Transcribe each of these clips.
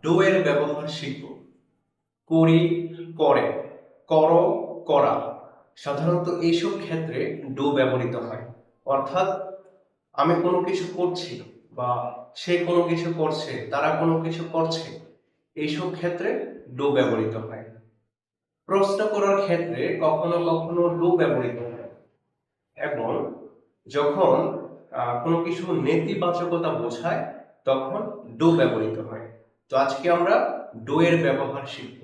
Do এর ব্যবহার শিখব। করি, করে, করো, করা। সাধারণত এইসব ক্ষেত্রে ডো ব্যবহৃত হয়। অর্থাৎ আমি কোনো কিছু করছি বা সে কোনো কিছু করছে, তারা কোনো কিছু করছে, এইসব ক্ষেত্রে ডো ব্যবহৃত হয়। প্রশ্ন করার ক্ষেত্রে কখনো কখনো ডো ব্যবহৃত হয় এবং যখন কোনো কিছু নেতিবাচকতা বোঝায় তখন ডো ব্যবহৃত হয়। তো আজকে আমরা ডো এর ব্যবহার শিখব।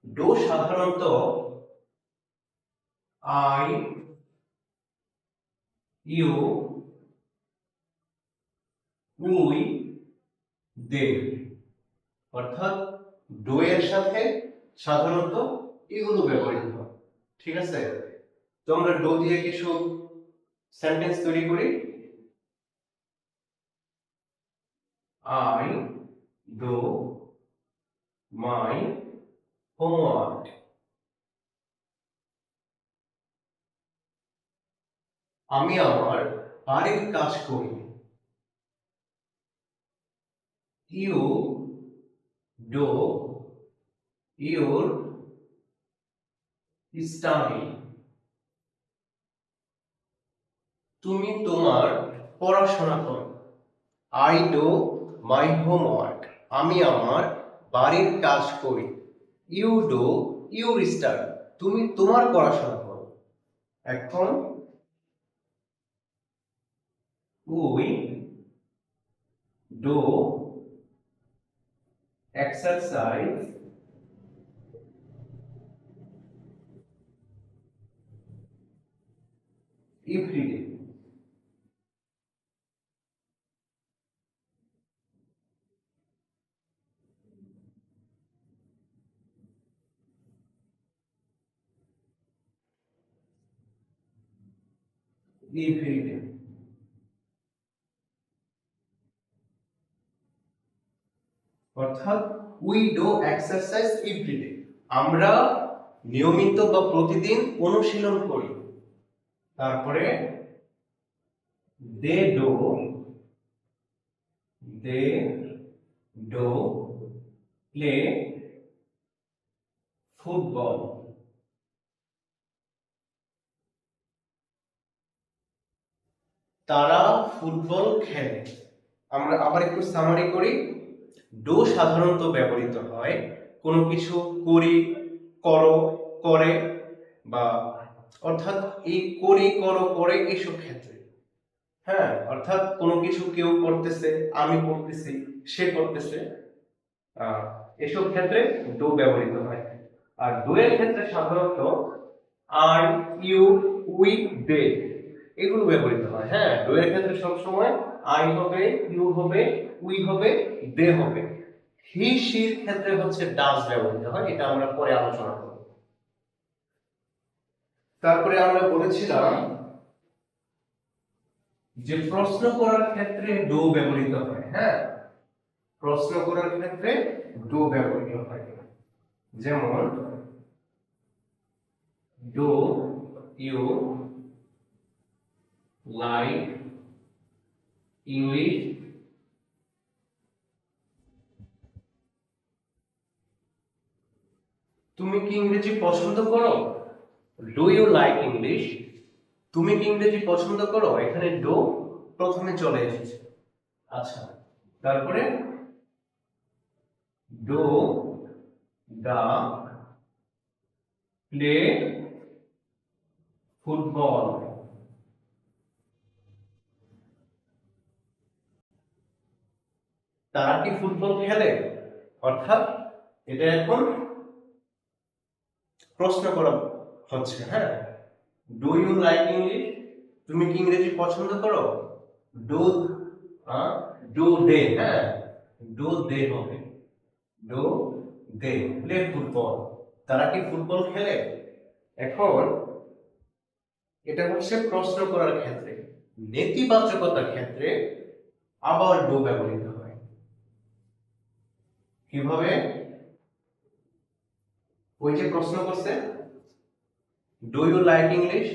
ডো সাধারণত আই, ইউ, উই, দে, অর্থাৎ ডো এর সাথে সাধারণত এগুলো ব্যবহৃত হয়। ঠিক আছে, তো আমরা ডো দিয়ে কিছু সেন্টেন্স তৈরি করি। I do my homework. আমি আমার বাড়ির কাজ করি। You do your study. তুমি তোমার পড়াশোনা করো। I do my homework. আমি আমার বাড়ির কাজ করি। You do your study. তুমি তোমার পড়াশোনা করো। এখন we do exercise everyday. Everyday অর্থাৎ উই ডু এক্সারসাইজ এভরিডে। আমরা নিয়মিত বা প্রতিদিন অনুশীলন করি। তারপরে they do they do play football. তারা ফুটবল খেলে। আমরা আবার একটু সামারি করি। ডো সাধারণত ব্যবহৃত হয় কোনো কিছু করি, করো, করে বা অর্থাৎ এই করি, করো, করে এসব ক্ষেত্রে। হ্যাঁ, অর্থাৎ কোনো কিছু কেউ করতেছে, আমি করতেছি, সে করতেছে, আহ, এসব ক্ষেত্রে ডো ব্যবহৃত হয়। আর ডো এর ক্ষেত্রে সাধারণত আই, ইউ, উই, দে এগুলো ব্যবহৃত হয়। হ্যাঁ, ডো এর ক্ষেত্রে সবসময় আই হবে, ইউ হবে, উই হবে, দে হবে। হি শির ক্ষেত্রে হচ্ছে ডাজ ব্যবহৃত হয়, এটা আমরা পরে আলোচনা করব। তারপরে আমরা বলেছিলাম যে প্রশ্ন করার ক্ষেত্রে ডো ব্যবহৃত হয়। হ্যাঁ, প্রশ্ন করার ক্ষেত্রে ডো ব্যবহৃত হয়। যেমন ডু ইউ লাইক ইংলিশ? তুমি কি ইংরেজি পছন্দ করো? Do you like English? তুমি কি ইংরেজি পছন্দ করো? এখানে ডু প্রথমে চলে এসেছে। আচ্ছা, তারপরে ডু দা প্লে ফুটবল? তারা কি ফুটবল খেলে? অর্থাৎ এটা এখন প্রশ্ন করা হচ্ছে। হ্যাঁ, ডু ইউ লাইক ইংলিশ? তুমি কি ইংরেজি পছন্দ করো? ডু ডু দে, হ্যাঁ, ডু দে হবে। Do they play football? তারা কি ফুটবল খেলে? এখন এটা হচ্ছে প্রশ্ন করার ক্ষেত্রে। নেতিবাচকতার ক্ষেত্রে আবার ডু ব্যবহৃত হয়। কিভাবে? ওই যে প্রশ্ন করছে, ডু ইউ লাইক ইংলিশ?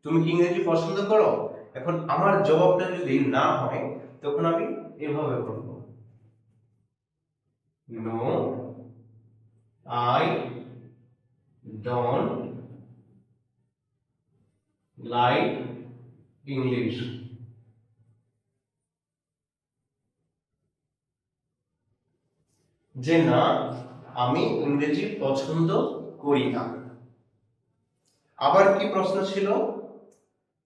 তুমি কি ইংরেজি পছন্দ করো? এখন আমার জবাবটা যদি না হয় তখন আমি এভাবে বলবো, no, I don't like English. যে না, আমি ইংরেজি পছন্দ করি না। আবার কি প্রশ্ন ছিল,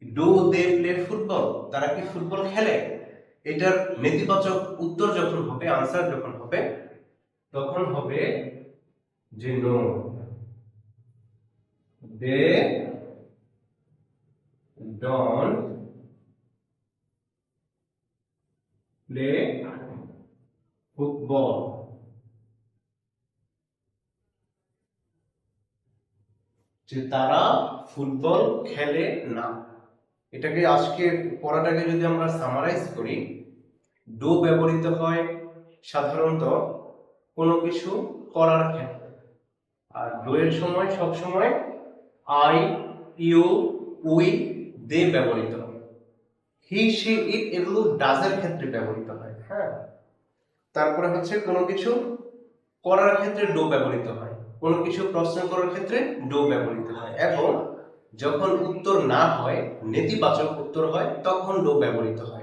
ডু দে প্লে ফুটবল, তারা কি ফুটবল খেলে? এটার নেতিবাচক উত্তর যখন হবে, আনসার যখন হবে, তখন হবে যে no, they don't play football. যে তারা ফুটবল খেলে না। এটাকে আজকের পড়াটাকে যদি আমরা সামারাইজ করি, ডু ব্যবহৃত হয় সাধারণত কোনো কিছু করার ক্ষেত্রে, আর ডু এর সময় সব সময় আই, ইউ, উই, দে ব্যবহৃত হয়। হি, সি, ইট এগুলো ডাজের ক্ষেত্রে ব্যবহৃত হয়। হ্যাঁ, তারপরে হচ্ছে কোনো কিছু করার ক্ষেত্রে ডু ব্যবহৃত হয়, কোনো কিছু প্রশ্ন করার ক্ষেত্রে ডু ব্যবহৃত হয়, এবং যখন উত্তর না হয়, নেতিবাচক উত্তর হয়, তখন ডু ব্যবহৃত হয়।